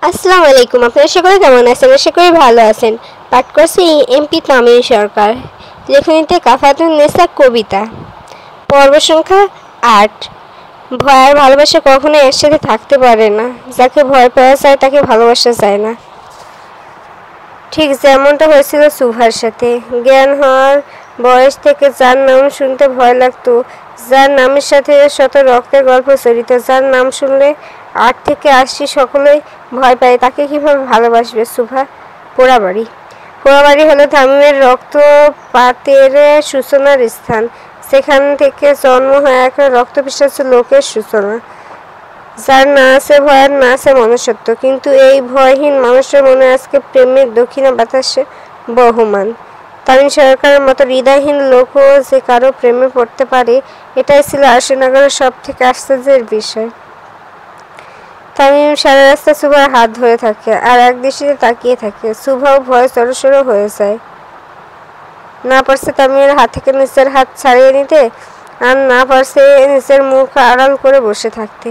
আসসালামু আলাইকুম। আপনারা সকলে কেমন আছেন? আশা করি ভালো আছেন। পাঠ করছি এমপি তামিম সরকার। লেখনীতে কাফাতুন নেসা কবিতা। পর্ব সংখ্যা ৮। ভয় আর ভালোবাসা কখনো একসাথে থাকতে পারে না। যাকে ভয় পাওয়া যায় তাকে ভালোবাসা যায় না। ঠিক যেমনটা হয়েছিল সুভার সাথে। জ্ঞান হওয়ার বয়স থেকে যার নাম শুনতে ভয় লাগতো, যার নামের সাথে শত রক্তের গল্প জড়িত, যার নাম শুনলে ৮ থেকে ৮০ সকলেই ভয় পায়, তাকে কীভাবে ভালোবাসবে সুভা? পোড়াবাড়ি। পোড়াবাড়ি হলো তামিমের রক্তপাতের সূচনার স্থান। সেখান থেকে জন্ম হয় এক রক্তপিপাসু লোকের সূচনা, যার না আছে ভয় আর না আছে মনুষ্যত্ব। কিন্তু এই ভয়হীন মানুষের মনে আজকে প্রেমের দক্ষিণা বাতাসে বহমান। তামিম সরকারের মতো হৃদয়হীন লোকও যে কারো প্রেমে পড়তে পারে, এটাই ছিল আশুনগরের সব থেকে আশ্চর্যের বিষয়। তামিম সারা রাস্তা সুভার হাত ধরে থাকে আর এক দৃষ্টিতে তাকিয়ে থাকে। সুভাও ভয় সরসর হয়ে যায়। না পারছে তামিমের হাত থেকে নিচের হাত ছাড়িয়ে নিতে, আর না পারছে নিচের মুখ আড়াল করে বসে থাকতে।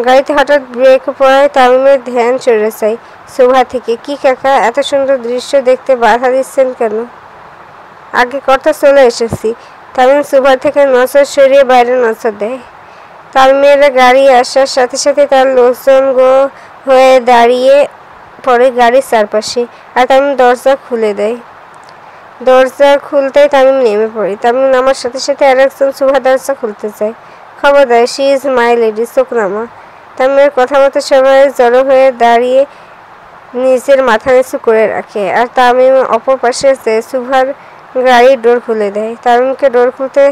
গাড়িতে হঠাৎ ব্রেক পড়ায় তামিমের ধ্যান সরে যায় সুভা থেকে। কি কাকা, এত সুন্দর দৃশ্য দেখতে বাধা দিচ্ছেন কেন? আগে কথা চলে এসেছি। তামিম সুভার থেকে নজর সরিয়ে বাইরে নজর দেয়। তামিমের গাড়ি আসার সাথে সাথে তার লোকজন হয়ে দাঁড়িয়ে পড়ে গাড়ির চারপাশে, আর তামিম দরজা খুলে দেয়। দরজা খুলতেই তামিম নেমে পড়ে। তামিম নামার সাথে সাথে আরেকজন সুভা দরজা খুলতে চায়। খবর দেয়, শি ইজ মাই লেডি, চোখ নামা। তামিমের কথা মতো সবাই জড়ো হয়ে দাঁড়িয়ে নিজের মাথা নিচু করে রাখে, আর তামিম অপর পাশে সুভার গাড়ির ডোর খুলে দেয়। তামিমকে ডোর খুলতে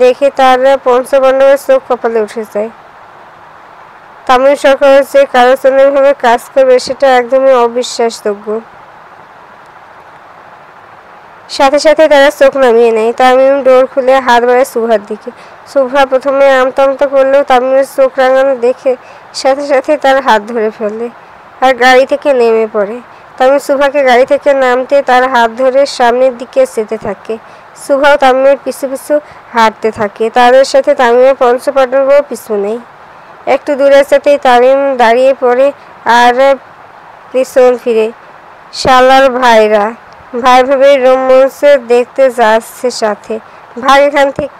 দেখে তার পঞ্চপাণ্ডবের চোখ কপালে উঠে যায়। তামিম সরকার যে কারো জন্যভাবে কাজ করবে সেটা একদমই অবিশ্বাসযোগ্য। সাথে সাথে তারা চোখ নামিয়ে নেয়। তামিম ডোর খুলে হাত বাড়ায় সুভার দিকে। সুভা প্রথমে আমতা আমতা করলেও তামিমের চোখ রাঙানো দেখে সাথে সাথে তার হাত ধরে ফেলে আর গাড়ি থেকে নেমে পড়ে। তামিম সুভাকে গাড়ি থেকে নামতে তার হাত ধরে সামনের দিকে যেতে থাকে। সুভাও তামিমের পিছু পিছু হাঁটতে থাকে। তাদের সাথে তামিমের পঞ্চপাণ্ডবও পিছু নেই। একটু দূরে যেতেই তামিম দাঁড়িয়ে পড়ে আর পিছন ফিরে। শালার ভাইরা, ভাই ভাবে রোমান্স দেখতে যাচ্ছে সাথে, ভাগ এখান থেকে।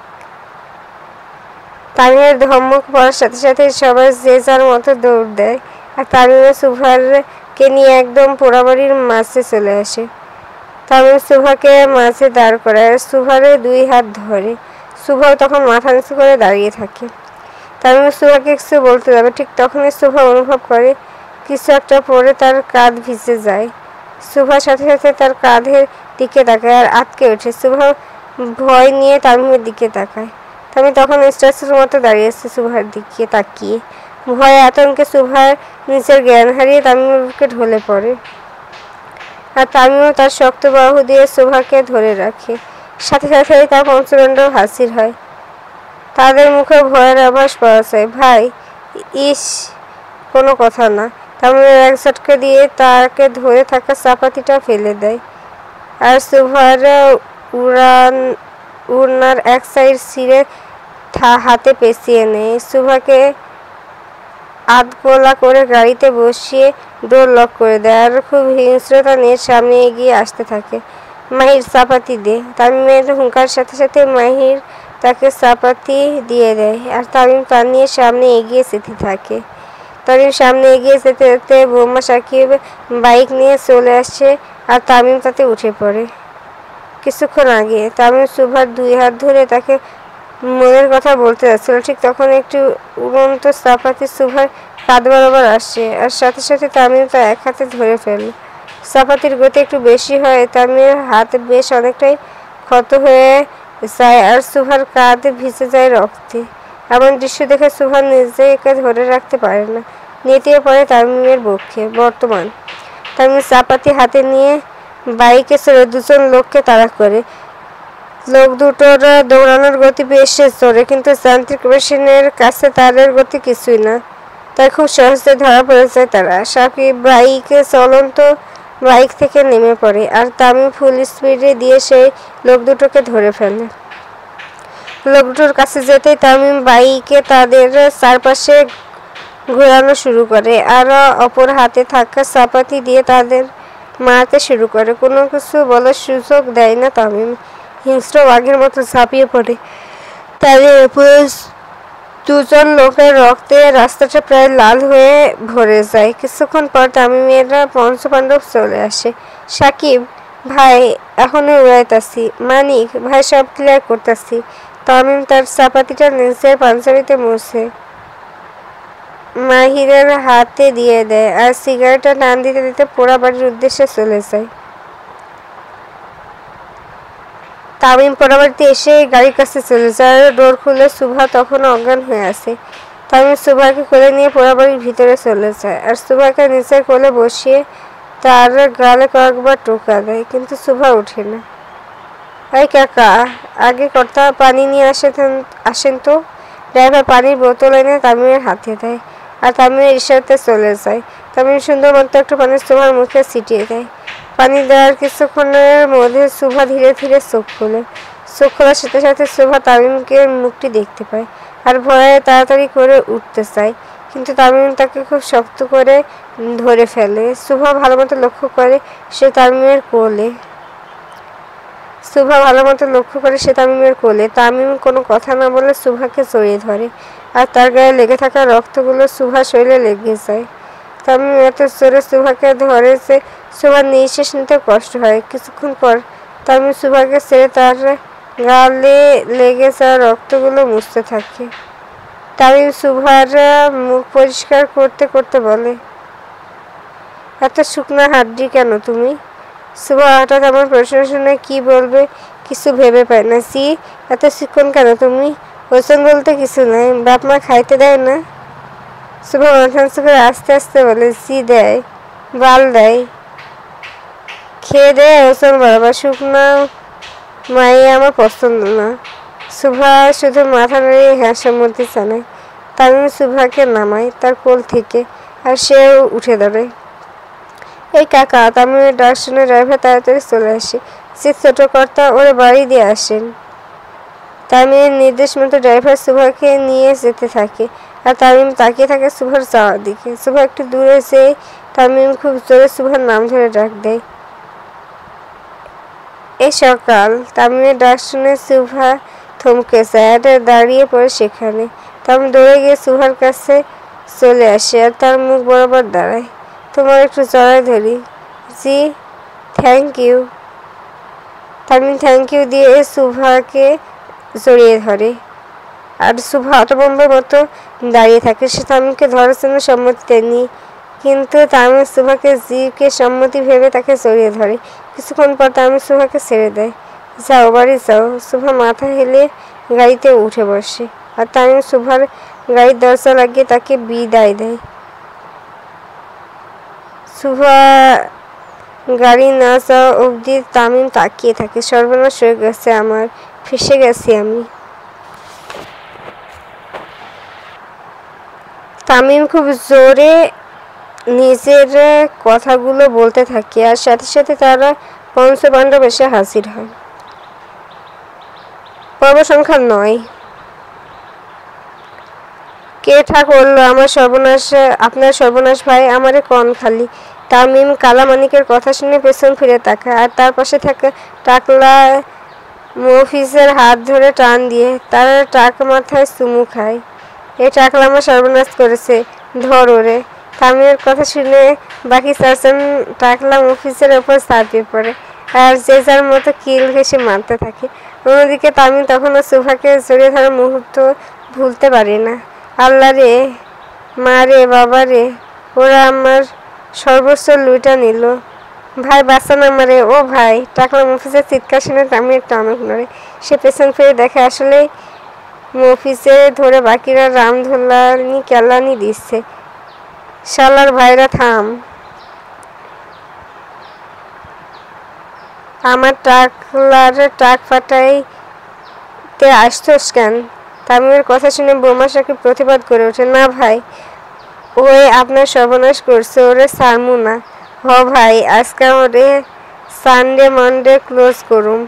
তামিমের ধমক পড়ার সাথে সাথে সবাই যে যার মতো দৌড় দেয়, আর তামিমের সুভারকে নিয়ে একদম পোড়াবাড়ির মাঝে চলে আসে। তামিম সুভাকে মাঝে দাঁড় করায় আর সুভারে দুই হাত ধরে। সুভাও তখন মাথা নিচু করে দাঁড়িয়ে থাকে। তামিম সুভাকে কিছু বলতে যাবে, ঠিক তখনই সুভা অনুভব করে কিছু একটা পরে তার কাঁধ ভিজে যায়। সুভার সাথে সাথে তার কাঁধের দিকে তাকায় আর আটকে ওঠে। সুভা ভয় নিয়ে তামিমের দিকে তাকায়। তামিম তখন স্ট্যাচুর মতো দাঁড়িয়েছে সুভার দিকে তাকিয়ে। ভয়ে আতঙ্কে সুভার নিজের জ্ঞান হারিয়ে তামিমের বুকে ঢলে পড়ে, আর তামিমও তার শক্ত বাহু দিয়ে সুভাকে ধরে রাখে। সাথে সাথে তার পঞ্চদণ্ডও হাসির হয়। তাদের মুখে ভয়ের আভাস পাওয়া যায়। ভাই, ইস, কোনো কথা না। তামিমের এক ঝটকা দিয়ে তাকে ধরে থাকা চাপাতিটা ফেলে দেয়, আর সুভার উড়নার এক সাইড ছিঁড়ে হাতে পেঁচিয়ে নেয়। সুভাকে আধগোলা করে গাড়িতে বসিয়ে ডোর লক করে দেয় আর খুব হিংস্রতা নিয়ে সামনে এগিয়ে আসতে থাকে। মাহির, চাপাতি দে। তামিমের হুঙ্কার সাথে সাথে মাহির তাকে চাপাতি দিয়ে দেয়, আর তামিম তার নিয়ে সামনে এগিয়ে যেতে থাকে। তামিম সামনে এগিয়ে যেতে যেতে বোমা সাকিব বাইক নিয়ে চলে আসে, আর তামিম তাতে উঠে পড়ে। কিছুক্ষণ আগে তামিম সুভার দুই হাত ধরে তাকে মনের কথা বলতে যাচ্ছিল, ঠিক তখন একটি উড়ন্ত চাপাতি সুভার কাঁধ বরাবর আসে, আর সাথে সাথে তামিম তা এক হাতে ধরে ফেলে। চাপাতির গতি একটু বেশি হয়, তামিমের হাত বেশ অনেকটাই ক্ষত হয়ে যায়, আর সুভার কাঁধ ভিজে যায় রক্তে। এমন দৃশ্য দেখে সুভা নিজেকে ধরে রাখতে পারে না, নেতিয়ে পড়ে তামিমের বক্ষে। বর্তমান তামিম চাপাতি হাতে নিয়ে বাইকে চড়ে দুজন লোককে তাড়া করে। লোক দুটোর দৌড়ানোর গতি বেশ জোরে, কিন্তু যান্ত্রিক মেশিনের কাছে তাদের গতি কিছুই না, তাই খুব সহজে ধরা পড়ে যায় তারা। সাকিব বাইকে চলন্ত বাইক থেকে নেমে পড়ে, আর তামিম ফুল স্পিডে দিয়ে সেই লোক দুটোকে ধরে ফেলে। লোক দুটোর কাছে যেতেই তামিম বাইকে তাদের চারপাশে ঘোরানো শুরু করে আর অপর হাতে থাকা চাপাতি দিয়ে তাদের মারতে শুরু করে। কোনো কিছু বলার সুযোগ দেয় না তামিম। হিংস্র বাঘের মতো ঝাঁপিয়ে পড়ে তাদের উপরে। দুজন লোকের রক্তে রাস্তাটা প্রায় লাল হয়ে ভরে যায়। কিছুক্ষণ পর তামিমেরা পঞ্চপাণ্ডব চলে আসে। সাকিব ভাই এখনো উড়াইতাছি, মানিক ভাই সব ক্লিয়ার করতাছি। তামিম তার চাপাতিটা নিচের পাঞ্জাবিতে মুছে মাহিরের হাতে দিয়ে দেয় আর সিগারেটটা টান দিতে দিতে পোড়া বাড়ির উদ্দেশ্যে চলে যায়। তামিম পোড়াবাড়িতে এসে গাড়ির কাছে চলে যায়। ডোর খুলে সুভা তখনও অজ্ঞান হয়ে আছে। তামিম সুভাকে কোলে নিয়ে পোড়াবাড়ির ভিতরে চলে যায় আর সুভাকে নিচের কোলে বসিয়ে তার গালে কয়েকবার টোকা দেয়, কিন্তু সুভা ওঠে না। এই কাকা, আগে কর্তা পানি নিয়ে আসেন তো। ড্রাইভার পানির বোতল এনে তামিমের হাতে দেয় আর তামিমের ইশারাতে চলে যায়। তামিম সুন্দর মতো একটু পানি সুভার মুখে ছিটিয়ে দেয়। পানি দেওয়ার কিছুক্ষণের মধ্যে সুভা ধীরে ধীরে চোখ খোলে। চোখ খোলার সাথে সাথে সুভা তামিমকে মুখটি দেখতে পায় আর ভয়ে তাড়াতাড়ি করে উঠতে চায়, কিন্তু তামিম তাকে খুব শক্ত করে ধরে ফেলে। সুভা ভালো মতো লক্ষ্য করে সে তামিমের কোলে। তামিম কোনো কথা না বলে সুভাকে জড়িয়ে ধরে আর তার গায়ে লেগে থাকা রক্তগুলো সুভার শরীরে লেগে যায়। তামিম এত জোরে সুভাকে ধরে যে সুভার নিঃশ্বাস নিতে কষ্ট হয়। কিছুক্ষণ পর তামিম সুভাকে ছেড়ে তার গালে লেগে যাওয়া রক্তগুলো মুছতে থাকে। তামিম সুভার মুখ পরিষ্কার করতে করতে বলে, এত শুকনা হাড্ডি কেন তুমি? সুভা হঠাৎ আমার প্রশ্ন শুনে কি বলবে কিছু ভেবে পায় না। জি, এত চিকন কেন তুমি? ওজন বলতে কিছু নাই, বাপ মা খাইতে দেয় না? সুভা মাথা নিচু করে আস্তে আস্তে বলে, জি দেয়, বাল দেয়, খেয়ে দেয় ওজন বাড়াবার। শুকনা মায়ে আমার পছন্দ না। সুভা শুধু মাথা নাড়িয়ে হ্যাঁ সম্মতি জানায়। তামিম সুভাকে নামায় তার কোল থেকে আর সেও উঠে দাঁড়ায়। এই কাকা, তামিমের ডাক শুনে ড্রাইভার তাড়াতাড়ি চলে আসে। যে ছোট কর্তা ওরে বাড়ি দিয়ে আসেন। তামিমের নির্দেশ মতো ড্রাইভার সুভাকে নিয়ে যেতে থাকে আর তামিম তাকিয়ে থাকে সুভার যাওয়ার দিকে। সুভা একটু দূরে যেয়ে তামিম খুব জোরে সুভার নাম ধরে ডাক দেয়। এই সকাল। তামিমের ডাক শুনে সুভা থমকে যায় আর দাঁড়িয়ে পড়ে সেখানে। তামিম দৌড়ে গিয়ে সুভার কাছে চলে আসে আর তার মুখ বরাবর দাঁড়ায়। তোমার একটু জড়ায় ধরি। জি, thank you. Tamim thank you দিয়ে সুভাকে জড়িয়ে ধরে আর সুভা হতভম্বের মতো দাঁড়িয়ে থাকে। সে তামিমকে ধরার জন্য সম্মতি দেয়নি, কিন্তু তামিম সুভাকে জিকে সম্মতি ভেবে তাকে জড়িয়ে ধরে। কিছুক্ষণ পর তামিম সুভাকে ছেড়ে দেয়। যাও, বাড়ি যাও। সুভা মাথা হেলে গাড়িতে উঠে বসে আর তামিম সুভার গাড়ির দরজা লাগিয়ে তাকে বিদায় দেয়। সুভা গাড়ি না যাওয়া অবধি তামিম তাকিয়ে থাকে। সর্বনাশ হয়ে গেছে আমার, ফেঁসে গেছি আমি। তামিম খুব জোরে নিজের কথাগুলো বলতে থাকে আর সাথে সাথে তারা পঞ্চপাণ্ডব এসে হাজির হয়। পর্ব সংখ্যা 9। কে ঠা করলো আমার সর্বনাশ? আপনার সর্বনাশ ভাই, আমারে কন খালি। তামিম কালামানিকের কথা শুনে পেছন ফিরে তাকায় আর তার পাশে থাকা টাকলা মফিজের হাত ধরে টান দিয়ে তার টাক মাথায় চুমু খায়। এই টাকলা আমার সর্বনাশ করেছে, ধর ওরে। তামিমের কথা শুনে বাকি 4 জন টাকলা মফিজের ওপর ঝাঁপিয়ে পড়ে আর যে যার মতো কিল ঘেঁষে মারতে থাকে। অন্যদিকে তামিম তখনও সুভাকে জড়িয়ে ধরার মুহূর্ত ভুলতে পারে না। আল্লাহ রে, মা রে, বাবা রে, ওরা আমার সর্বস্ব লুটা নিল। ভাই বাঁচান আমারে, ও ভাই। টাকলা মফিজের চিৎকার শুনে তামিমের টনক নড়ে। সে পেছন ফিরে দেখে আসলে মফিজে ধরে বাকিরা রামধোলানি কেলানি দিচ্ছে। শালার ভাইরা থাম, আমার টাকলার টাক ফাটাইতে আসছোস কেন? তামিমের কথা শুনে বোমা সাকিব প্রতিবাদ করে ওঠে, না ভাই, ওই আপনার সর্বনাশ করছে, ওরে সারমু না। হ ভাই, আজকে ওরে সানডে মন্ডে ক্লোজ করুম।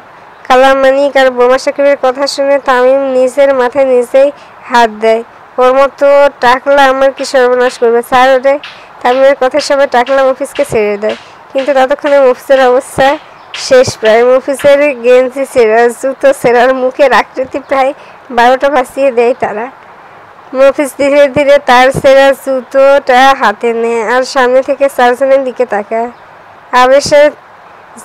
কালামানিক আর বোমা সাকিবের কথা শুনে তামিম নিজের মাথায় নিজেই হাত দেয়। ওর মতো টাকলা আমার কি সর্বনাশ করবে স্যার ওরে। তামিমের কথা সবাই টাকলা মফিজকে ছেড়ে দেয়, কিন্তু ততক্ষণে মফিজের অবস্থা শেষ প্রায়। মফিজের গেঞ্জি ছেঁড়া, জুতো ছেঁড়ার, মুখের আকৃতি প্রায় 12টা বাঁচিয়ে দেয় তারা। মফিজ ধীরে ধীরে তার ছেঁড়া জুতোটা হাতে নেয় আর সামনে থেকে চারজনের দিকে তাকায়। আবেশে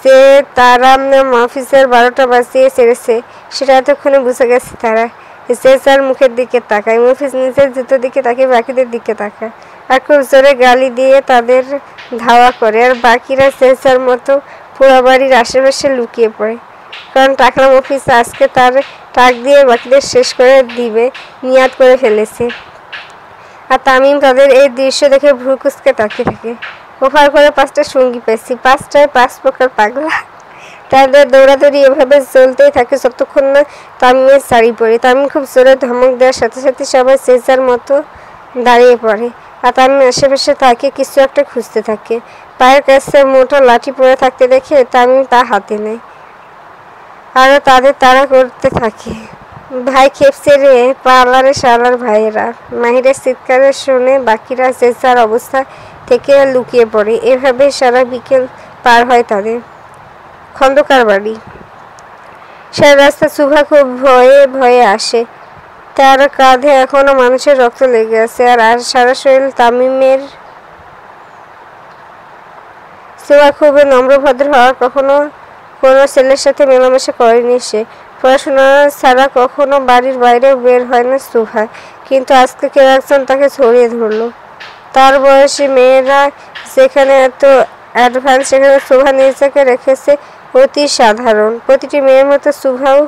যে তারা মফিজের 12টা বাঁচিয়ে ছেড়েছে সেটা এতক্ষণে বুঝে গেছে তারা। যে যার মুখের দিকে তাকায়, মফিজ নিজের জুতোর দিকে তাকিয়ে বাকিদের দিকে তাকায় আর খুব জোরে গালি দিয়ে তাদের ধাওয়া করে। আর বাকিরা যে যার মতো পুরো বাড়ির আশেপাশে লুকিয়ে পড়ে, কারণ টাকলা মফিজ আজকে তার টাক দিয়ে বাকিদের শেষ করে দিবে নিয়াত করে ফেলেছে। আর তামিম তাদের এই দৃশ্য দেখে ভ্রু কুঁচকে তাকিয়ে থাকে। ওভার করে 5টা সঙ্গী পেয়েছি, 5টায় 5 প্রকার পাগলা। তাদের দৌড়াদৌড়ি এভাবে চলতেই থাকে যতক্ষণ না তামিমের শাড়ি পরে। তামিম খুব জোরে ধমক দেওয়ার সাথে সাথে সবাই যে যার মতো দাঁড়িয়ে পড়ে আর তামিম আশেপাশে তাকে কিছু একটা খুঁজতে থাকে। পায়ের কাছে মোটা লাঠি পড়ে থাকতে দেখে তামিম তা হাতে নেয় আরও তাদের তাড়া করতে থাকে। ভাই খেপছে রে পালারে শালার ভাইয়েরা। মাহিরের চিৎকারে শুনে বাকিরা যে যার অবস্থা থেকে লুকিয়ে পড়ে। এভাবে সারা বিকেল পার হয় তাদের। খন্দকার বাড়ি। সারা রাস্তা সুভা খুব ভয়ে ভয়ে আসে, তার কাঁধে এখনো মানুষের রক্ত লেগে আছে আর সারা শরীর তামিমের। সুভা খুব নম্রভদ্র হওয়ার কখনো কোনো ছেলের সাথে মেলামেশা করেনি সে। পড়াশোনা ছাড়া কখনো বাড়ির বাইরেও বের হয় না সুভা, কিন্তু আজকে কেউ একজন তাকে ছড়িয়ে ধরলো। তার বয়সী মেয়েরা যেখানে এত অ্যাডভান্স, সেখানে সুভা নিজেকে রেখেছে অতি সাধারণ। প্রতিটি মেয়ের মতো সুভাও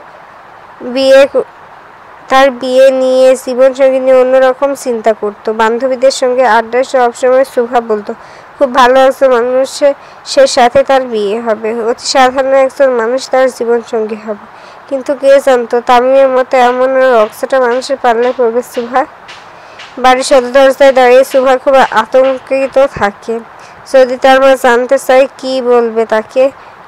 তার বিয়ে নিয়ে, জীবনসঙ্গী নিয়ে অন্যরকম চিন্তা করতো। বান্ধবীদের সঙ্গে আড্ডায় সবসময় সুভা বলতো খুব ভালো একজন মানুষের সাথে তার বিয়ে হবে, অতি সাধারণ একজন মানুষ তার জীবনসঙ্গী হবে। কিন্তু কে জানতো তামিমের মতো এমন রক্সটা মানুষের পাল্লায় পড়বে সুভা। বাড়ির সদর দরজায় দাঁড়িয়ে সুভা খুব আতঙ্কিত থাকে। যদি তার মা জানতে চায় কি বলবে তাকে?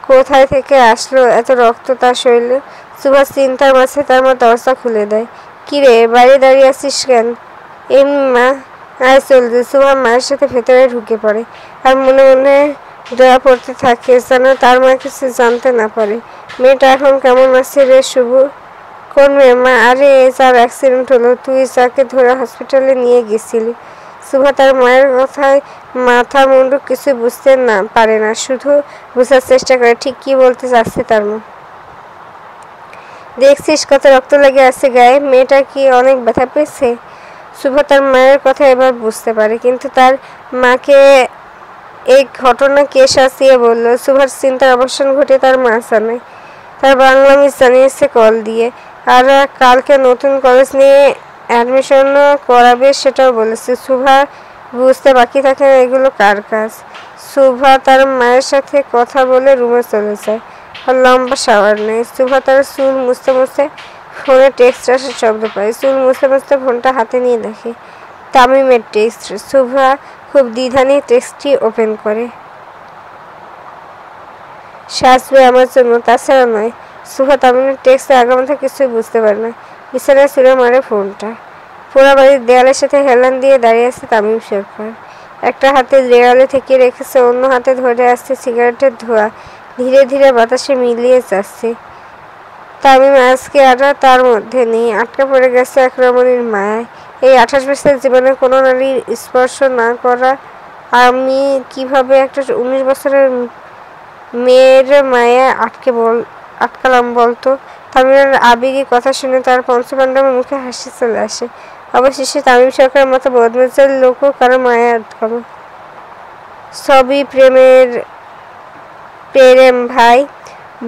কোথায় থেকে আসলো এত রক্ত তার শরীরে? সুভার চিন্তার মাঝে তার মা দরজা খুলে দেয়। কিরে বাইরে দাঁড়িয়ে আছিস কেন? এমনি মা, আয় চলছে। সুভা মায়ের সাথে ভেতরে ঢুকে পড়ে আর মনে মনে দয়া পড়তে থাকে যেন তার মা কিছু জানতে না পারে। মেয়েটা এখন কেমন আছে রে শুভ? কোন মেয়ে মা? আরে যার অ্যাক্সিডেন্ট হলো, তুই যাকে ধরে হসপিটালে নিয়ে গেছিলি। সুভা তার মায়ের কথায় মাথা মুন্ডু কিছু বুঝতে না পারে না, শুধু বোঝার চেষ্টা করে ঠিক কি বলতে চাচ্ছে তার মা। দেখছিস কত রক্ত লেগে আছে গায়ে? মেয়েটা কি অনেক ব্যথা পেয়েছে? সুভা তার মায়ের কথা এবার বুঝতে পারে, কিন্তু তার মাকে এই ঘটনা কে শাসিয়ে বলল? সুভার চিন্তার অবসান ঘটে তার মা জানায়। তার বাংলা মিস জানিয়েছে কল দিয়ে, আর কালকে নতুন কলেজ নিয়ে অ্যাডমিশন করাবে সেটাও বলেছে। সুভা বুঝতে বাকি থাকে না এগুলো কার কাজ। সুভা তার মায়ের সাথে কথা বলে রুমে চলে যায় আর লম্বা শাওয়ার নেয়। সুভা তার চুল মুছতে মুছতে ফোনে টেক্সট আসার শব্দ পায়। চুল মুছতে মুছতে ফোনটা হাতে নিয়ে দেখে তামিমের টেক্সট। সুভা খুব দ্বিধা নিয়ে টেক্সটটি ওপেন করে। সাজবে আমার জন্য, তাছাড়া নয়। সুভা তামিমের টেক্সটে আগামাথা কিছুই বুঝতে পারে না। বিছানায় ছুঁড়ে মারে ফোনটা। পুরা বাড়ির দেয়ালের সাথে হেলান দিয়ে দাঁড়িয়ে আছে তামিম সরকার। একটা হাতে দেয়ালে ঠেকিয়ে রেখেছে, অন্য হাতে ধরে আসছে সিগারেটের ধোঁয়া, ধীরে ধীরে বাতাসে মিলিয়ে যাচ্ছে। তামিম আজকে আর তার মধ্যে নেই, আটকা পড়ে গেছে এক রমণীর মায়ায়। এই 28 বছরের জীবনে কোনো নারীর স্পর্শ না করা আমি কিভাবে একটা 19 বছরের মেয়ের মায়া আটকালাম বলতো? তামিমের আবেগী কথা শুনে তার পঞ্চপাণ্ডবের মুখে হাসি চলে আসে। অবশেষে তামিম সরকারের মতো বদমেজার লোকও কারো মায়া আটকালো। সবই প্রেম ভাই,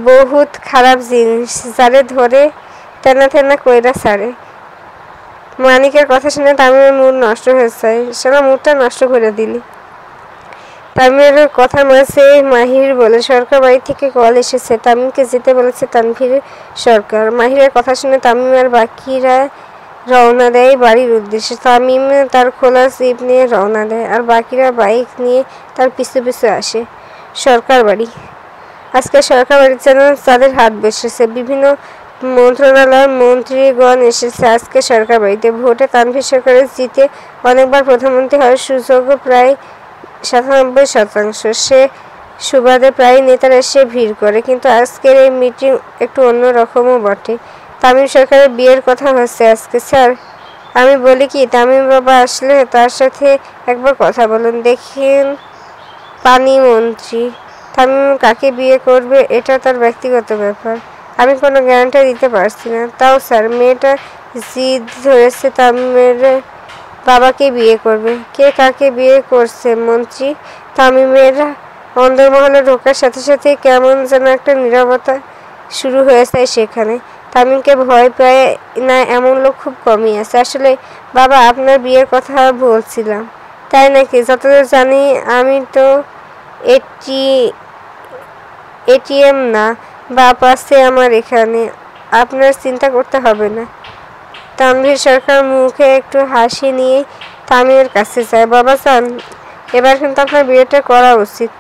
বহুত খারাপ জিনিস, যারে ধরে তেনা তেনা কইরা ছাড়ে। মানিকের কথা শুনে তামিমের মুড নষ্ট হয়ে যায়। সেটা মুডটা নষ্ট করে দিলি। তামিমের কথার মাঝে মাহির বলে সরকার বাড়ি থেকে কল এসেছে, তামিমকে যেতে বলেছে তানভীর সরকার। মাহিরের কথা শুনে তামিম আর বাকিরা রওনা দেয় বাড়ির উদ্দেশ্যে। তামিম তার খোলা জিপ নিয়ে রওনা দেয় আর বাকিরা বাইক নিয়ে তার পিছু পিছু আসে। সরকার বাড়ি। আজকে সরকার বাড়ির যেন তাদের হাট বসেছে। বিভিন্ন মন্ত্রণালয়ের মন্ত্রীগণ এসেছে আজকে সরকার বাড়িতে। ভোটে তানভীর সরকারের জিতে অনেকবার প্রধানমন্ত্রী হওয়ার সুযোগ প্রায় 97%। সে সুবাদে প্রায় নেতারা এসে ভিড় করে, কিন্তু আজকের এই মিটিং একটু অন্যরকমও বটে। তামিম সরকারের বিয়ের কথা হচ্ছে আজকে। স্যার, আমি বলি কি, তামিম বাবা আসলে তার সাথে একবার কথা বলুন। দেখেন পানি মন্ত্রী, তামিম কাকে বিয়ে করবে এটা তার ব্যক্তিগত ব্যাপার, আমি কোনো গ্যারান্টি দিতে পারছি না। তাও স্যার, মেয়েটা জিদ ধরেছে তামিমের বাবাকে বিয়ে করবে। কে কাকে বিয়ে করছে মন্ত্রী? তামিমের অন্দরমহলে ঢোকার সাথে সাথে কেমন যেন একটা নীরবতা শুরু হয়েছে সেখানে। তামিমকে ভয় পায় না এমন লোক খুব কমই আছে। আসলে বাবা, আপনার বিয়ের কথা বলছিলাম। তাই নাকি? যতদূর জানি আমি তো এটিএম না, বাপ আছে আমার এখানে, আপনার চিন্তা করতে হবে না। তানভীর সরকার মুখে একটু হাসি নিয়ে তামিমের কাছে যায়। বাবা যান, এবার কিন্তু আপনার বিয়েটা করা উচিত।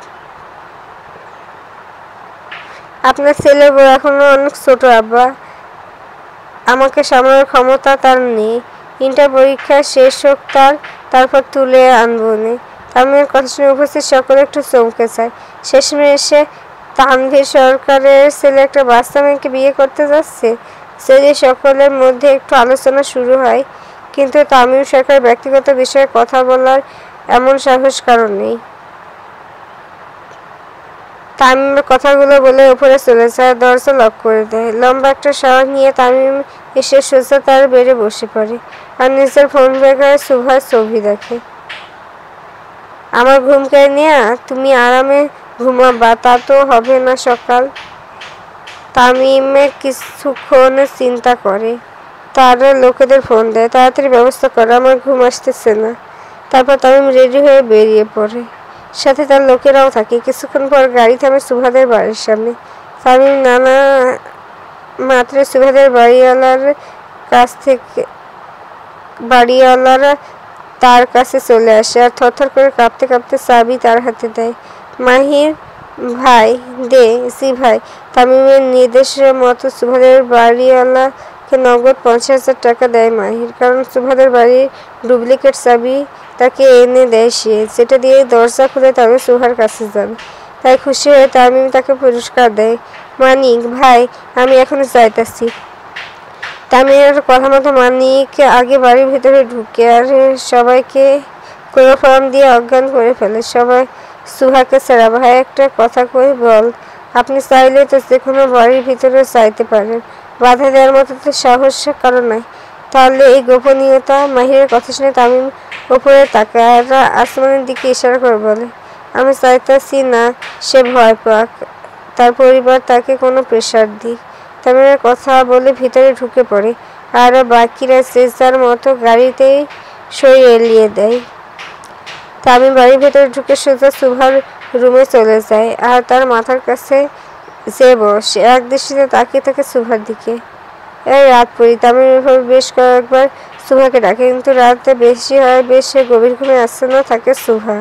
আপনার ছেলে বউ এখনো অনেক ছোট আব্বা, আমাকে সামলানোর ক্ষমতা তার নেই। ইন্টার পরীক্ষা শেষ হোক তারপর তুলে আনবো নে। তামিমের কথা শুনে উপস্থিত সকলে একটু চমকে যায়। শেষমেশে তানভীর সরকারের ছেলে একটা বাচ্চা মেয়েকে বিয়ে করতে যাচ্ছে। যদি সকলের মধ্যে একটু আলোচনা শুরু হয়, কিন্তু তামিম সরকারের ব্যক্তিগত বিষয়ে কথা বলার এমন সাহস কারণ নেই। তামিমের কথাগুলো বলে উপরে চলে যায়, দরজা লক করে দেয়। লম্বা একটা শ্বাস নিয়ে তামিম এসে সোজা তার বেডে বসে পড়ে আর নিজের ফোন ব্যাগে সুভার ছবি দেখে। আমার ঘুম কেড়ে নেয়া, তুমি আরামে ঘুমাবা, তা তো হবে না সকাল। তামিমে কিছুক্ষণ চিন্তা করে, তার লোকেদের ফোন দেয়, তাড়াতাড়ি ব্যবস্থা করে, আমার ঘুম আসতেছে না। তারপর তামিম রেডি হয়ে বেরিয়ে পড়ে, সাথে তার লোকেরাও থাকে। কিছুক্ষণ পর গাড়ি থামে সুভাদের বাড়ির সামনে। তামিম নানা মাত্রে সুভাদের বাড়িওয়ালারা তার কাছে চলে আসে আর থরথর করে কাঁপতে কাঁপতে চাবি তার হাতে দেয়। মাহির ভাই দে। জি ভাই। তামিমের নির্দেশ মতো সুভাদের বাড়িওয়ালাকে নগদ 50,000 টাকা দেয় মাহির, কারণ সুভাদের বাড়ির ডুপ্লিকেট চাবি তাকে এনে দেয় সে, যেটা দিয়ে দরজা খুলে তামিম সুভার কাছে যাবে। তাই খুশি হয়ে তামিম তাকে পুরস্কার দেয়। মানিক ভাই, আমি এখনো যাইতাছি। তামিমের কথা মতো মানিক আগে বাড়ির ভিতরে ঢুকে আর সবাইকে ক্লোরোফর্ম দিয়ে অজ্ঞান করে ফেলে। সবাই সুহাকে ছাড়া। ভাই, একটা কথা কই বল। আপনি চাইলে তো যে কোনো বাড়ির ভিতরে চাইতে পারেন, বাধা দেওয়ার মতো তো সাহস কারো নাই। তাহলে এই গোপনীয়তা? মাহিরের কথা শুনে তামিম উপরে তাকায় আর আসমানের দিকে ইশারা করে বলে, আমি চাইতাছি না সে ভয় পাক, তার পরিবার তাকে কোনো প্রেশার দিক। তামিমের কথা বলে ভিতরে ঢুকে পড়ে আর বাকিরা যে যার মতো গাড়িতেই সই এলিয়ে দেয়। তামিম বাড়ির ভেতরে ঢুকে সোজা সুভার রুমে চলে যায় আর তার মাথার কাছে যে বসে, এক দৃষ্টিতে তাকিয়ে থাকে সুভার দিকে। এই রাত পড়ি। তামিম এভাবে বেশ কয়েকবার সুভাকে ডাকে, কিন্তু রাতে বেশি হয় বেশ গভীর ঘুমে আচ্ছন্ন থাকে সুভা।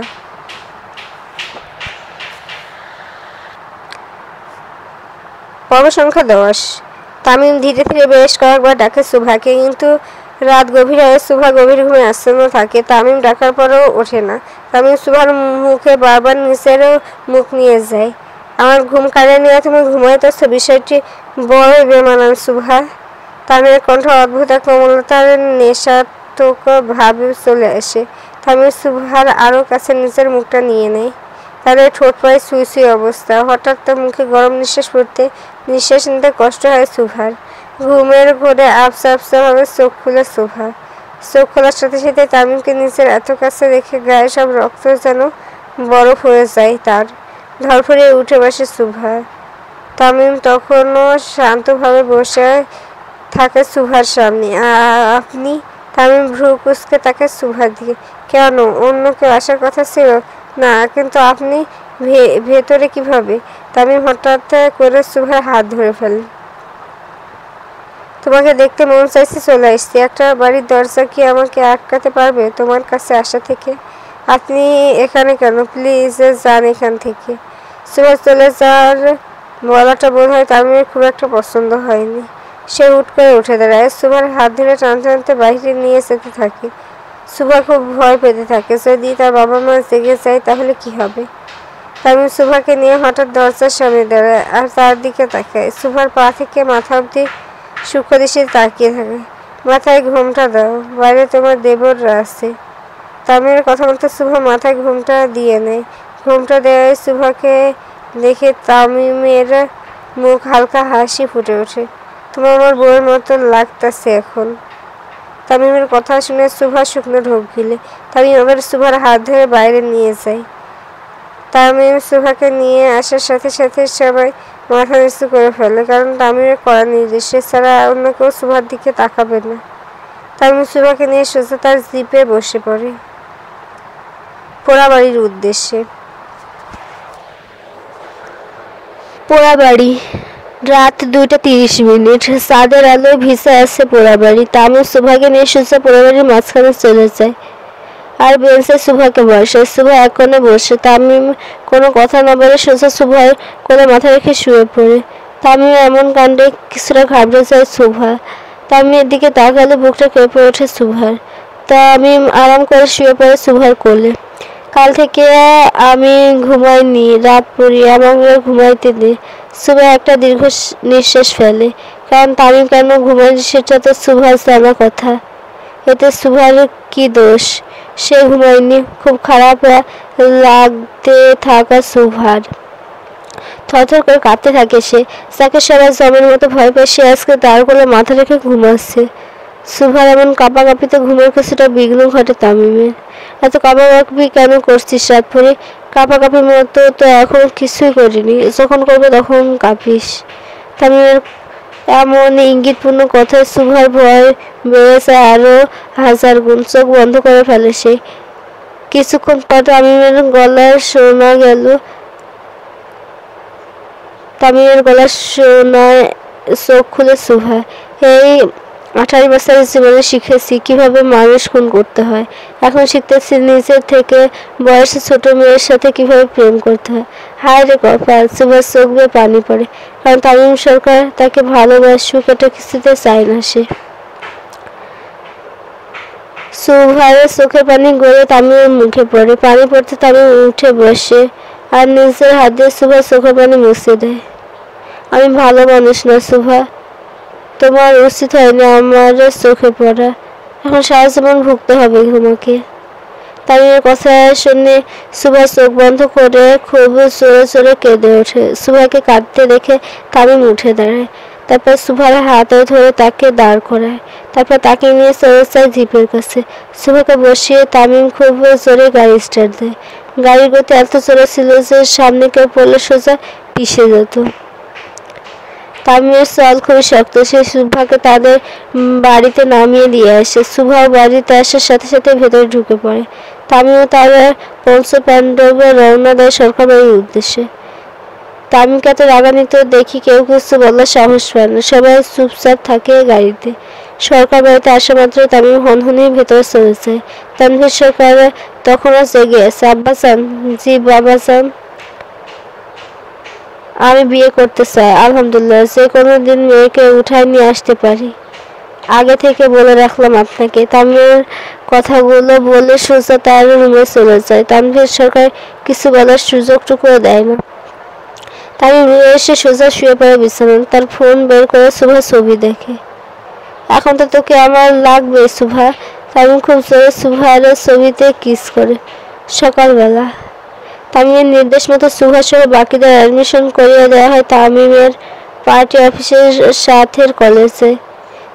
পর্ব সংখ্যা 10। তামিম ধীরে ধীরে বেশ কয়েকবার ডাকে সুভাকে, কিন্তু রাত গভীর হয়, সুভা গভীর ঘুমে আচ্ছন্ন থাকে। তামিম ডাকার পরেও ওঠে না। তামিম সুভার মুখে বারবার নিচেরও মুখ নিয়ে যায়। আমার ঘুম কাড়িয়ে নেওয়া তুমি ঘুমাইতেছ, বিষয়টি বড়ই বেমানান সুভা। তামিমের কণ্ঠ অদ্ভুত এক কোমলতার নেশাত্মক ভাবে চলে আসে। তামিম সুভার আরও কাছে নিজের মুখটা নিয়ে নেয়। তাদের ঠোঁট প্রায় ছুঁই ছুঁই অবস্থা। হঠাৎ তার মুখে গরম নিঃশ্বাস পড়তে নিঃশ্বাস নিতে কষ্ট হয় সুভার। ঘুমের ঘোরে আবসা আবসা ভাবে চোখ খুলে সুভা। চোখ খোলার সাথে সাথে তামিমকে নিজের এত কাছে রেখে গায়ে সব রক্ত যেন বরফ হয়ে যায় তার। ধরফড়িয়ে উঠে বসে সুভা। তামিম তখনও শান্তভাবে বসে থাকে সুভার সামনে। আপনি? তামিম ভ্রু কুঁচকে তাকে সুভার দিকে। কেন, অন্য কেউ আসার কথা ছিল? না, কিন্তু আপনি ভেতরে কিভাবে? তামিম হঠাৎ করে সুভার হাত ধরে ফেলে। তোমাকে দেখতে মন চাইছে, চলে আসছি। একটা বাড়ির দরজা কি আমাকে আটকাতে পারবে তোমার কাছে আসা থেকে? আপনি এখানে কেন? প্লিজ যান এখান থেকে। সুভা চলে যাওয়ার বলাটা বোধ হয় তামিমের খুব একটা পছন্দ হয়নি। সে হুট করে উঠে দাঁড়ায়, সুভার হাত ধরে টানতে টানতে বাইরে নিয়ে যেতে থাকে। সুভা খুব ভয় পেতে থাকে, যদি তার বাবা মা জেগে যায় তাহলে কি হবে। তামিম সুভাকে নিয়ে হঠাৎ দরজার সামনে দাঁড়ায় আর তার দিকে তাকায়। সুভার পা থেকে মাথা অব্দি সূক্ষ্ম দৃষ্টিতে তাকিয়ে থাকে। মাথায় ঘোমটা দাও, বাইরে তোমার দেবররা আছে। তামিমের কথা মতো সুভা মাথায় ঘোমটা দিয়ে নেয়। ঘোমটা দেওয়ায় সুভাকে দেখে তামিমের মুখ হালকা হাসি ফুটে ওঠে। তোমার আমার বউয়ের মতো লাগতেছে এখন। তামিমের কথা শুনে সুভা শুকনো ঢোক গিলে। তামিম আবার সুভার হাত ধরে বাইরে নিয়ে যায়। তামিম সুভাকে নিয়ে আসার সাথে সাথে সবাই মাথা নিচু করে ফেলে, কারণ তামিমের কড়া নির্দেশ ছাড়া অন্য কেউ সুভার দিকে তাকাবে না। তামিম সুভাকে নিয়ে সোজা তার জিপে বসে পড়ে পোড়াবাড়ির উদ্দেশ্যে। পোড়াবাড়ি, রাত 2:30। চাঁদের আলো ভিসে আছে পোড়াবাড়ি। তামিম সুভাকে নিয়ে সোজা পোড়াবাড়ির মাঝখানে চলে যায় আর বেঞ্চে সুভাকে বসায়। সুভা এক কোণে বসে। তামিম কোনো কথা না বলে সোজা সুভার কোলে মাথা রেখে শুয়ে পড়ে। তামিম এমন কাণ্ডে কিছুটা ঘাবড়ে যায় সুভা। তামিমের দিকে তাকালে বুকটা কেঁপে ওঠে সুভার। তামিম আরাম করে শুয়ে পড়ে সুভার কোলে। কাল থেকে আমি ঘুমাইনি, রাত পড়িয়ে আমাকে ঘুমাইতে দে। সুভা একটা দীর্ঘ নিঃশ্বাস ফেলে, কারণ তামিম কেন ঘুমায়নি সেটা তো সুভার জানা কথা। এতে সুভার কি দোষ? সে ঘুমায়নি। খুব খারাপ লাগতে থাকা সুভার। থরথর করে কাঁপতে থাকে সে। তাকে সবাই জমের মতো ভয় পায়। সে আজকে তার কোলে মাথা রেখে ঘুমাচ্ছে। সুভার এমন কাঁপাকাঁপিতে ঘুমের কিছুটা বিঘ্ন ঘটে তামিমের। এত কাঁপাকাঁপি কেন করছিস রাত ভরে? কাঁপাকাঁপির মতো তো এখন কিছুই করিনি, যখন করবে তখন কাঁপিস। তামিমের এমন ইঙ্গিতপূর্ণ কথায় সুভার ভয় বেড়ে যায় আরো 1000 গুণ। চোখ বন্ধ করে ফেলে সে। কিছুক্ষণ পর তামিমের গলা শোনায়। চোখ খুলে সুভা। এই 28 বছরের জীবনে শিখেছি কিভাবে মানুষ খুন করতে হয়। এখন শিখতেছি নিজের থেকে বয়সে ছোট মেয়ের সাথে কিভাবে প্রেম করতে হয়। হায় রে কপাল! সুভার চোখ বেয়ে পানি পড়ে, কারণ তামিম সরকার তাকে ভালোবাসুক এটা কিছুতে চায় না সে। সুভারের চোখে পানি গড়ে তামিমের মুখে পড়ে। পানি পড়তে তামিম উঠে বসে আর নিজের হাত দিয়ে সুভার চোখের পানি মুছে দেয়। আমি ভালো মানুষ না সুভা, তোমার উচিত হয়নি আমার চোখে পড়া। এখন সারা জীবন ভুগতে হবে তোমাকে। তামিমের কথা শুনে সুভা চোখ বন্ধ করে খুব জোরে জোরে কেঁদে ওঠে। সুভাকে কাঁদতে দেখে তামিম উঠে দাঁড়ায়। তারপর সুভার হাতে ধরে তাকে দাঁড় করায়। তারপর তাকে নিয়ে চলে যায় জিপের কাছে। সুভাকে বসিয়ে তামিম খুব জোরে গাড়ি স্টার্ট দেয়। গাড়ির গতি এত জোরে ছিল যে সামনে কেউ পড়লে সোজা পিষে যেত। তামিমের চল খুবই শক্ত। সে সুভাকে তাদের বাড়িতে নামিয়ে দিয়ে আসে। সুভা বাড়িতে আসার সাথে সাথে ভেতরে ঢুকে পড়ে। তামিমও তার পঞ্চপাণ্ডবে রওনা দেয় সরকার বাড়ির উদ্দেশ্যে। তামিমকে এত রাগান্বিত দেখি কেউ কিছু বলার সাহস পায় না। সবাই চুপচাপ থাকে গাড়িতে। সরকার বাড়িতে আসা মাত্র তামিম হনহনিয়ে ভেতরে চলে যায়। তানভীর সরকার তখনও জেগে আছে। আব্বাজান? জি বাবাজান। আমি বিয়ে করতে চাই। আলহামদুলিল্লাহ, যে কোনো দিন মেয়েকে উঠায় নিয়ে আসতে পারি। আগে থেকে বলে রাখলাম আপনাকে। তামিমের কথাগুলো বলে সোজা তার রুমে চলে যায়। তানভীর সরকার কিছু বলার সুযোগটুকু দেয় না। তামিম রুমে এসে সোজা শুয়ে পড়ে বিছানায়। তার ফোন বের করে সুভা ছবি দেখে। এখন তো তোকে আমার লাগবে সুভা। তামিম খুব জোরে সুভার ছবিতে কিস করে। সকালবেলা তামিমের নির্দেশ মতো সুভা সহ বাকিদের অ্যাডমিশন করিয়ে দেওয়া হয় তামিমের পার্টি অফিসের সাথের কলেজে,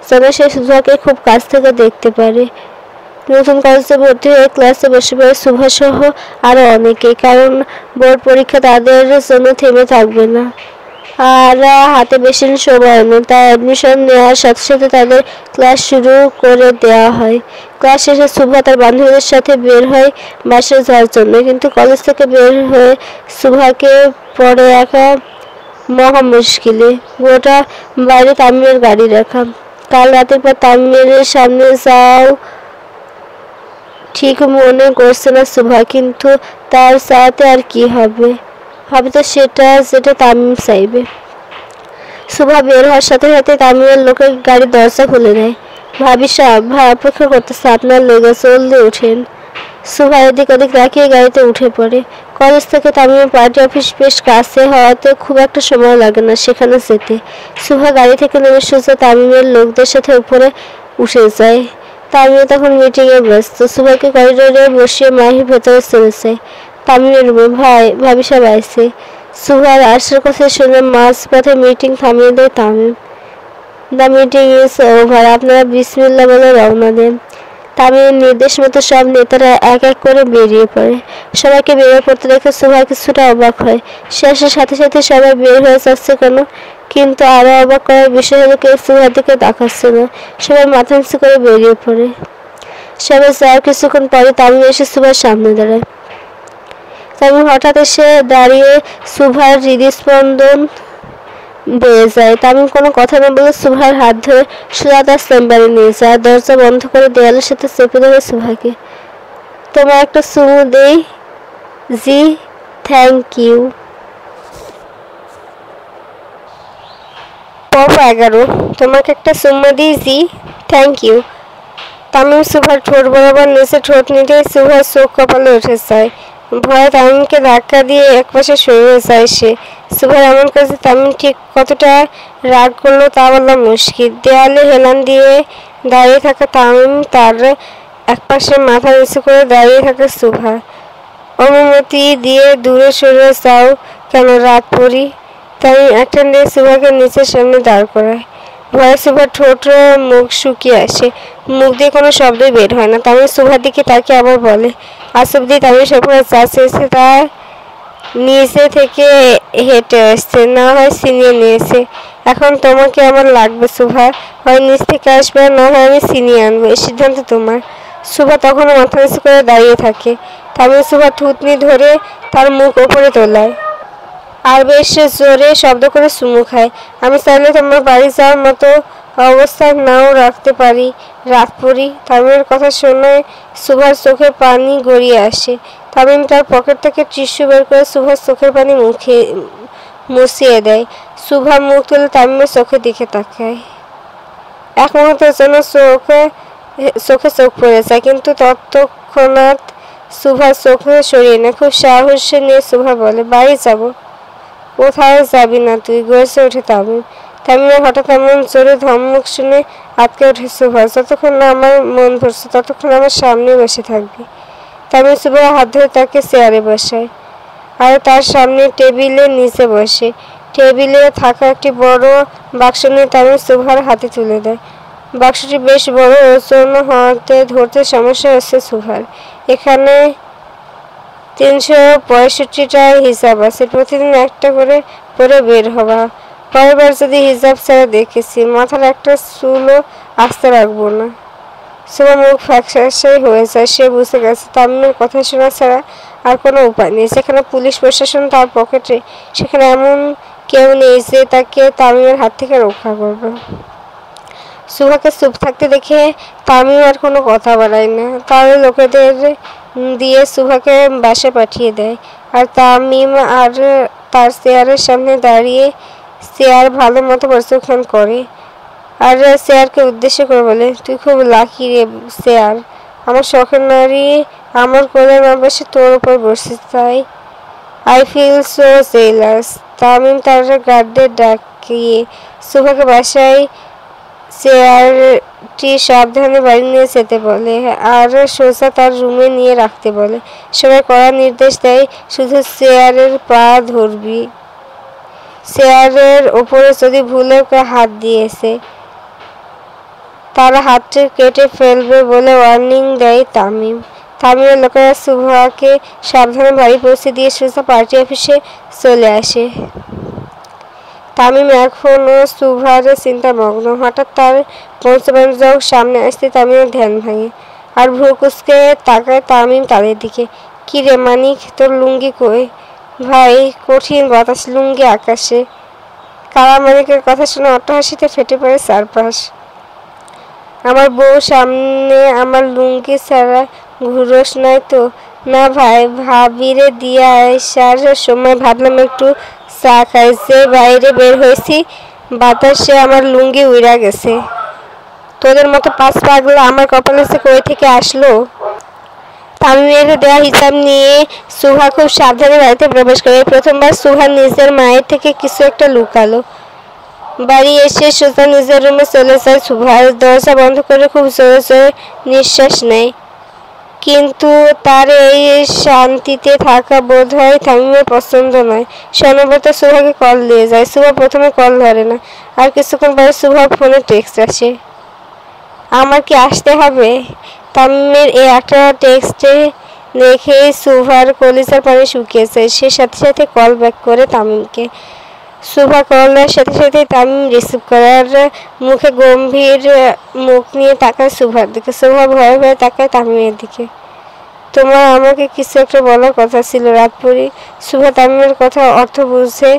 যেন সে সুভাকে খুব কাছ থেকে দেখতে পারে। নতুন কলেজে ভর্তি হয়ে ক্লাসে বসে পড়ে সুভা সহ আরও অনেকে, কারণ বোর্ড পরীক্ষা তাদের জন্য থেমে থাকবে না আর হাতে বেশি সময় নেই। তাই অ্যাডমিশন নেওয়ার সাথে সাথে তাদের ক্লাস শুরু করে দেওয়া হয়। ক্লাস শেষে সুভা তার বান্ধবীদের সাথে বের হয় বাসায় যাওয়ার জন্য, কিন্তু কলেজ থেকে বের হয়ে সুভাকে পড়ে একা মহা মুশকিলে। গোটা বাইরে তামিমের গাড়ি রাখা। কাল রাতের পর তামিমের সামনে যাও ঠিক মনে করছে না সুভা, কিন্তু তার চাইতে আর কি হবে, হবে তো সেটা যেটা তামিম চাইবে। সুভা বের হওয়ার সাথে সাথে তামিমের লোকের গাড়ির দরজা খুলে দেয়। ভাবি সাহেব, ভাই অপেক্ষা করতেছে আপনার লেগে, জলদি ওঠেন। সুভা এদিক ওদিক রাখিয়ে গাড়িতে উঠে পড়ে। কলেজ থেকে তামিমের পার্টি অফিস বেশ কাছে হওয়াতে খুব একটা সময় লাগে না সেখানে যেতে। সুভা গাড়ি থেকে নেমে সোজা তামিমের লোকদের সাথে উপরে উঠে যায়। তামিম তখন মিটিংয়ে ব্যস্ত। সুভাকে করিডোরে বসিয়ে মাহির ভেতরে চলে যায়। তামিমের রুমে ভাবি সাহেব আইছে। সুভার আসার কথা শুনে মাঝপথে মিটিং থামিয়ে দেয় Tamim. The meeting is over, আপনারা বিসমিল্লাহ বলে রওনা দেন। তামিমের নির্দেশ মতো সব নেতারা এক এক করে বেরিয়ে পড়ে। সবাইকে বেরিয়ে পড়তে দেখে সুভা কিছুটা অবাক হয়। সে আসার সাথে সাথে সবাই বের হয়ে যাচ্ছে কেন, কিন্তু আরো অবাক করার বিষয় হলো কেউ সুভার দিকে তাকাচ্ছে না। সবাই মাথা নিচু করে বেরিয়ে পড়ে। সবাই যাওয়ার কিছুক্ষণ পরে তামিম এসে সুভার সামনে দাঁড়ায়। তামিম হঠাৎ এসে দাঁড়িয়ে সুভার হৃদস্পন্দন বেড়ে যায়। তামিম কোনো কথা না বলে সুভার হাত ধরে সোজা তার চেম্বারে নিয়ে যায়। দরজা বন্ধ করে দেয়ালের সাথে চেপে ধরে সুভাকে, তোমার একটা চুমু দেই। জি থ্যাংক ইউ। পর্ব 11, তোমাকে একটা চুমু দিই। জি থ্যাংক ইউ। তামিম সুভার ঠোঁট বরাবর নিচে ঠোঁট নিতেই সুভার চোখ কপালে উঠে যায়। ভয়ে তামিমকে ধাক্কা দিয়ে একপাশে সরে যায় সে। সুভার এমন কাছে তামিম ঠিক কতটা রাগ করলো তা বলা মুশকিল। দেয়ালে হেলান দিয়ে দাঁড়িয়ে থাকা তামিম, তার একপাশে মাথা নিচু করে দাঁড়িয়ে থাকে সুভা। অনুমতি দিয়ে দূরে সরে যাও কেন রাত পড়ি। তামিম একটা নিয়ে সুভাকে নিচের সামনে দাঁড় করায়। ভয়ে সুভার ঠোঁট মুখ শুকিয়ে আসে, মুখ দিয়ে কোনো শব্দই বের হয় না। তামিম সুভার দিকে তাকে আবার বলে, আজ অব্দি তামিম সবসময় চা চেয়েছে, তার নিচে থেকে হেঁটে আসছে, না হয় ছিনিয়ে নিয়েছে। এখন তোমাকে আমার লাগবে সুভা, হয় নিচ থেকে আসবে, না হয় আমি ছিনিয়ে আনবো, এই সিদ্ধান্ত তোমার। সুভা তখনও মাথা নিচু করে দাঁড়িয়ে থাকে। তামিম সুভার থুতনি ধরে তার মুখ ওপরে তোলায় আর বেশ জোরে শব্দ করে চুমু খায়। আমি চাইলে তোমার বাড়ি যাওয়ার মতো অবস্থায় নাও রাখতে পারি রাত পড়ি। তামিমের কথা শুনে সুভার চোখে পানি গড়িয়ে আসে। তামিম তার পকেট থেকে টিস্যু বের করে সুভার চোখের পানি মুছিয়ে দেয়। সুভা মুখ তুলে তামিমের চোখের দিকে তাকায়। এক মুহূর্তের জন্য চোখে চোখ পড়ে যায়, কিন্তু তৎক্ষণাৎ সুভার চোখে সরিয়ে নেয়। খুব সাহস নিয়ে সুভা বলে, বাড়ি যাব। কোথাও যাবি না তুই, গড়েছে ওঠে তামিম। তামিমের হঠাৎ এমন জোরে ধমক শুনে আটকে ওঠে সুভা। যতক্ষণ না আমার মন ভরছে ততক্ষণ আমার সামনে বসে থাকবি। তামিম সুভার হাত ধরে তাকে চেয়ারে বসায় আর তার সামনে টেবিলের নিচে বসে। টেবিলে থাকা একটি বড় বাক্স নিয়ে তামিম সুভার হাতে তুলে দেয়। বাক্সটি বেশ বড়, ওজন হওয়াতে ধরতে সমস্যা হচ্ছে সুভার। এখানে 365টা হিসাব আছে, প্রতিদিন একটা করে পরে বের হওয়া। পরের বার যদি হিসাব ছাড়া দেখেছি, মাথার একটা চুলও আস্তে রাখবো না। সুভা মুখ ফ্যাকসাই হয়ে যায়। সে বুঝে গেছে তামিমের কথা শোনা ছাড়া আর কোনো উপায় নেই। যেখানে পুলিশ প্রশাসন তার পকেটে, সেখানে এমন কেউ নেই যে তাকে তামিমের হাত থেকে রক্ষা করবে। সুভাকে চুপ থাকতে দেখে তামিম আর কোনো কথা বাড়ায় না। তাহলে লোকেদের দিয়ে সুভাকে বাসে পাঠিয়ে দেয় আর তামিম আর তার চেয়ারের সামনে দাঁড়িয়ে চেয়ার ভালো মতো পর্যবেক্ষণ করে আর চেয়ারকে উদ্দেশ্য করে বলে, তুই খুব লাকি রে চেয়ার, আমার শখের নারী আমার কোলে না বসে তোর উপর বসে, তাই I feel so jealous. Tamim তার গার্ডদের ডাকিয়ে সুভাকে বাসায় চেয়ারটি সাবধানে বাড়ি নিয়ে যেতে বলে আর সোজা তার রুমে নিয়ে রাখতে বলে। সবাই কড়া নির্দেশ দেয়, শুধু চেয়ারের পা ধরবি, চেয়ারের ওপরে যদি ভুলে হাত দিয়েছে তারা হাতটি কেটে ফেলবে বলে ওয়ার্নিং দেয় তামিম। তামিমের লোকেরা সুভাকে সাবধানে বাড়ি পৌঁছে দিয়ে সোজা পার্টি অফিসে চলে আসে। তামিম এখনও সুভার চিন্তামগ্ন। হঠাৎ তার পৌঁছানোর সামনে আসতে তামিমের ধ্যান ভাঙে আর ভ্রু কুঁচকে তাকায় তামিম তাদের দিকে। কি রে মানিক, তোর লুঙ্গি কই? ভাই, কঠিন বাতাস, লুঙ্গি আকাশে। কালা মানিকের কথা শুনে অট্টহাসিতে ফেটে পড়ে চারপাশ। আমার বউ সামনে আমার লুঙ্গি ছাড়া ঘুরোস নাই তো? না ভাই, ভাবিরে দিয়ে আসার সময় ভাবলাম একটু চা খাই, যে বাইরে বের হয়েছি বাতাসে আমার লুঙ্গি উড়া গেছে। তোদের মতো পাঁচ পাগলা আমার কপালে সে কই থেকে আসলো? তামিমের দেওয়া হিসাব নিয়ে সুহা খুব সাবধানে বাড়িতে প্রবেশ করে। প্রথমবার সুহা নিজের মায়ের থেকে কিছু একটা লুকালো। বাড়ি এসে সোজা নিজের রুমে চলে যায় সুহা। দরজা বন্ধ করে খুব জোরে জোরে নিঃশ্বাস নেয়। কিন্তু তার এই শান্তিতে থাকা বোধ হয় তামিমের পছন্দ নয়। সম্ভবত সুহাকে কল দিয়ে যায়। সুহা প্রথমে কল ধরে না, আর কিছুক্ষণ পরে সুহার ফোনে টেক্সট আসে। আমার কি আসতে হবে? তামিমের এই একটা টেক্সটে দেখে সুভার কলিজার পানি শুকিয়েছে। সে সাথে সাথে কল ব্যাক করে তামিমকে। সুভা কল দেওয়ার সাথে সাথে তামিম রিসিভ করার মুখে গম্ভীর মুখ নিয়ে তাকায় সুভার দিকে। সুভা ভয়ে ভয়ে তাকায় তামিমের দিকে। তোমার আমাকে কিছু একটা বলার কথা ছিল রাতপুরি। সুভা তামিমের কথা অর্থ বুঝে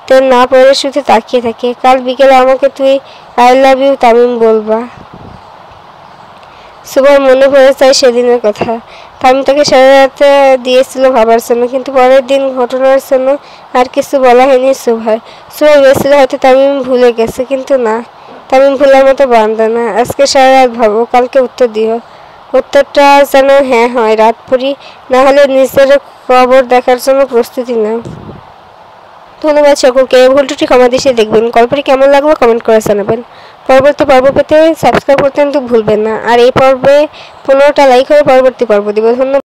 তো না পড়ে শুধু তাকিয়ে থাকে। কাল বিকেলে আমাকে তুই আই লাভ ইউ তামিম বলবা। সুভার মনে পড়ে যায় সেদিনের কথা। তামিম তাকে সারা রাত দিয়েছিল ভাবার জন্য, কিন্তু পরের দিন ঘটনার জন্য আর কিছু বলা হয়নি সুভার। সুভা ভেবেছিল হয়তো তামিম ভুলে গেছে, কিন্তু না, তামিম ভুলার মতো বান্দা না। আজকে সারা রাত ভাবো, কালকে উত্তর দিও। উত্তরটা যেন হ্যাঁ হয় রাতপুরি, না হলে নিজের খবর দেখার জন্য প্রস্তুতি নাও। ধন্যবাদ সকলকে। এই ভুলটি ক্ষমা দৃষ্টিতে দেখবেন। গল্পটি কেমন লাগলো কমেন্ট করে জানাবেন। পরবর্তী পর্ব পেতে সাবস্ক্রাইব করতে কিন্তু ভুলবেন না। আর এই পর্বে 15টা লাইক হয়ে পরবর্তী পর্ব দিব। ধন্যবাদ।